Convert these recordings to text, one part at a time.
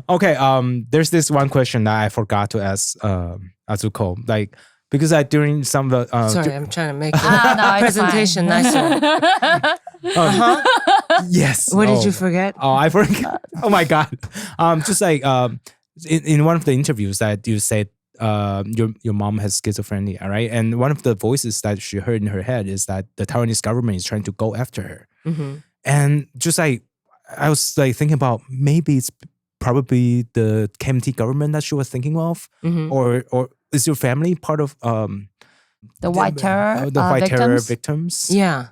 Okay, there's this one question that I forgot to ask Atsuko. Like, because during some of the... Sorry, I'm trying to make the presentation nicer. Yes. What did you forget? Oh, I forgot. Oh my God. Just like in one of the interviews that you said your mom has schizophrenia, right? And one of the voices that she heard in her head is that the Taiwanese government is trying to go after her. Mm-hmm. And just like, I was like thinking about maybe it's probably the KMT government that she was thinking of, or is your family part of the white terror terror victims? Yeah.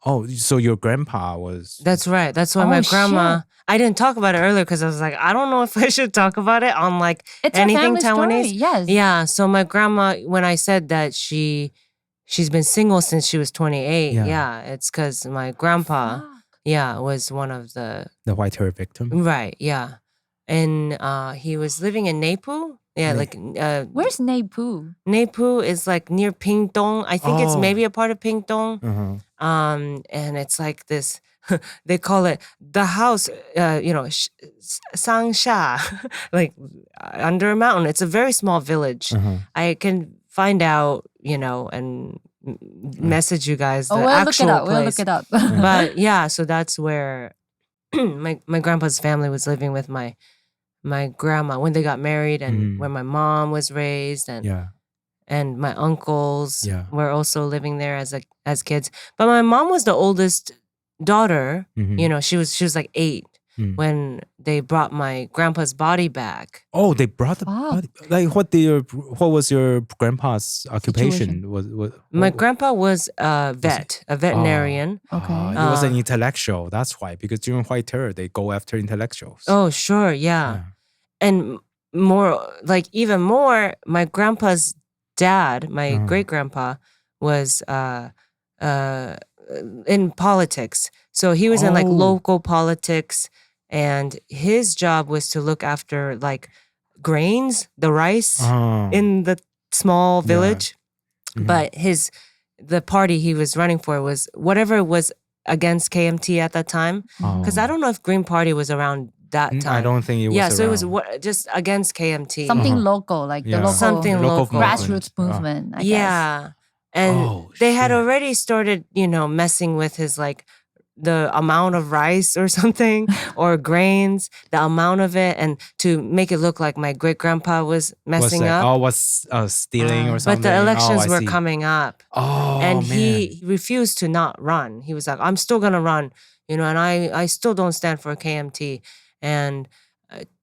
Oh, so your grandpa was... That's right. That's why my grandma... Shit. I didn't talk about it earlier because I was like, I don't know if I should talk about it on like it's anything a Taiwanese. Story, yes. Yeah. So my grandma, when I said that she's been single since she was 28, it's because my grandpa, was one of the white terror victim. Right. Yeah. And he was living in Neipu. Yeah, like... where's Neipu? Neipu is like near Pingdong. I think it's maybe a part of Pingdong. Uh-huh. And it's like this, they call it the house, Sangsha, like under a mountain. It's a very small village. Uh-huh. I can find out, and message you guys the actual place. We'll look it up. But yeah, so that's where my grandpa's family was living with my grandma when they got married and where my mom was raised and my uncles were also living there as kids. But my mom was the oldest daughter. She was like 8 when they brought my grandpa's body back. Oh, they brought the body. Like what was your grandpa's occupation? My grandpa was a veterinarian. Okay. He was an intellectual. That's why, because during White Terror they go after intellectuals. Oh, sure, yeah. And even more, my grandpa's dad, my great grandpa, was in politics. So he was in like local politics, and his job was to look after like grains, the rice in the small village. But the party he was running for was whatever was against KMT at that time. Because I don't know if Green Party was around that time. I don't think it was around. So it was just against KMT. Something local, like the local grassroots movement, I guess. Yeah. And they had already started, messing with his like the amount of rice or something or grains, the amount of it, and to make it look like my great grandpa was messing up. Was stealing or something. But the elections were coming up. And man. he refused to not run. He was like, I'm still gonna run, and I still don't stand for KMT. And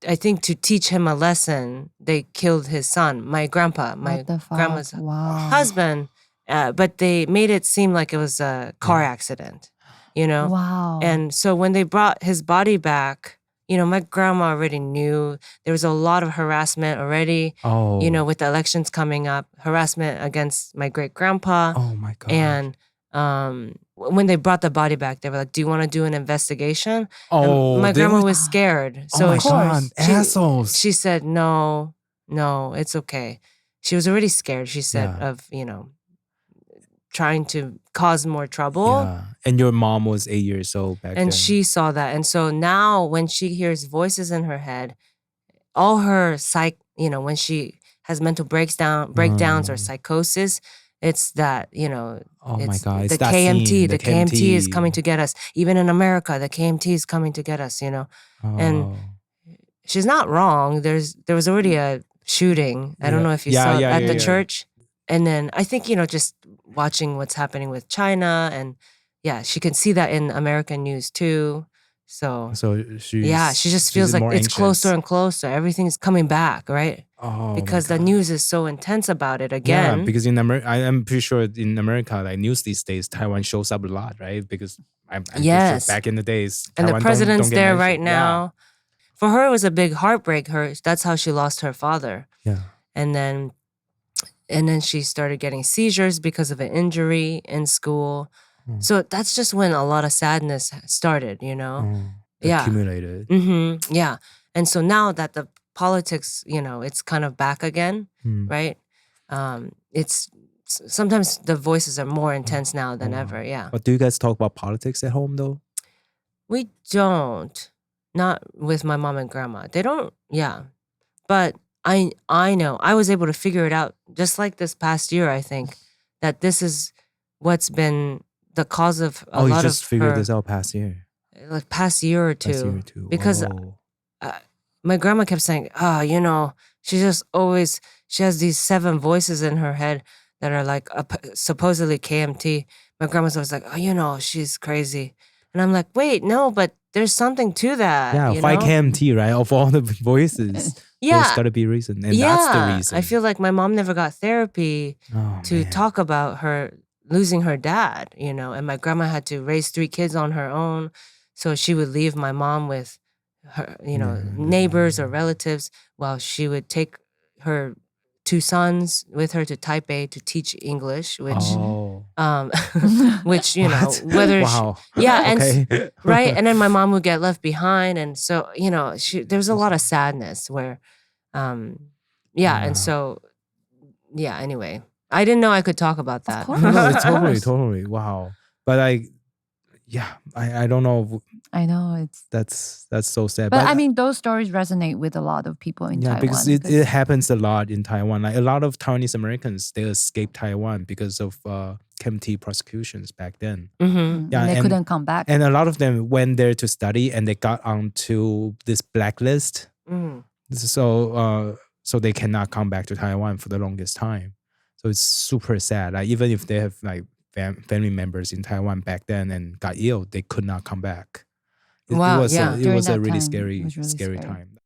I think to teach him a lesson, they killed his son, my grandpa, my grandma's husband. But they made it seem like it was a car accident, Wow. And so when they brought his body back, my grandma already knew there was a lot of harassment already, with the elections coming up, harassment against my great grandpa. Oh my God. And when they brought the body back, they were like, do you want to do an investigation? Oh, and my grandma was scared. So of course. Assholes. She said, no, it's okay. She was already scared, she said, of, trying to cause more trouble. Yeah. And your mom was 8 years old back then. And she saw that. And so now when she hears voices in her head, all her when she has mental breakdowns or psychosis, it's that, oh my God, the KMT. The KMT is coming to get us. Even in America, the KMT is coming to get us, And she's not wrong. There was already a shooting. I don't know if you saw it at the church. And then I think, just watching what's happening with China, and she can see that in American news too. So she just feels like it's closer and closer. Everything's coming back, right? Oh, because the news is so intense about it again. Yeah, because in America, I'm pretty sure in America, like news these days, Taiwan shows up a lot, right? Because I'm pretty sure back in the days, and Taiwan the president's don't there right now. Yeah. For her, it was a big heartbreak. That's how she lost her father. Yeah, and then she started getting seizures because of an injury in school. So that's just when a lot of sadness started, accumulated. Yeah. And so now that the politics, it's kind of back again, right? It's sometimes the voices are more intense now than ever. Yeah. But do you guys talk about politics at home though? We don't. not with my mom and grandma. They don't, but I know I was able to figure it out just like this past year, I think, that this is what's been the cause of a lot of you just figured this out past year? Like past year or two. Because my grandma kept saying, she has these 7 voices in her head that are like supposedly KMT. My grandma's always like, she's crazy. And I'm like, wait, no, but there's something to that. Yeah, why KMT, right? Of all the voices, there's got to be a reason. And that's the reason. I feel like my mom never got therapy to talk about her losing her dad, and my grandma had to raise 3 kids on her own. So she would leave my mom with her, neighbors or relatives while she would take her 2 sons with her to Taipei to teach English, which, which whether and right, and then my mom would get left behind, and so there's a lot of sadness where, and so Anyway, I didn't know I could talk about that. No, totally, wow. But I don't know. I know that's so sad. But I mean, those stories resonate with a lot of people in Taiwan. Because it happens a lot in Taiwan. Like a lot of Taiwanese Americans, they escaped Taiwan because of KMT prosecutions back then. Mm-hmm. Yeah, and they couldn't come back. And a lot of them went there to study, and they got onto this blacklist. So they cannot come back to Taiwan for the longest time. So it's super sad. Like even if they have like family members in Taiwan back then and got ill, they could not come back. It was a really scary time.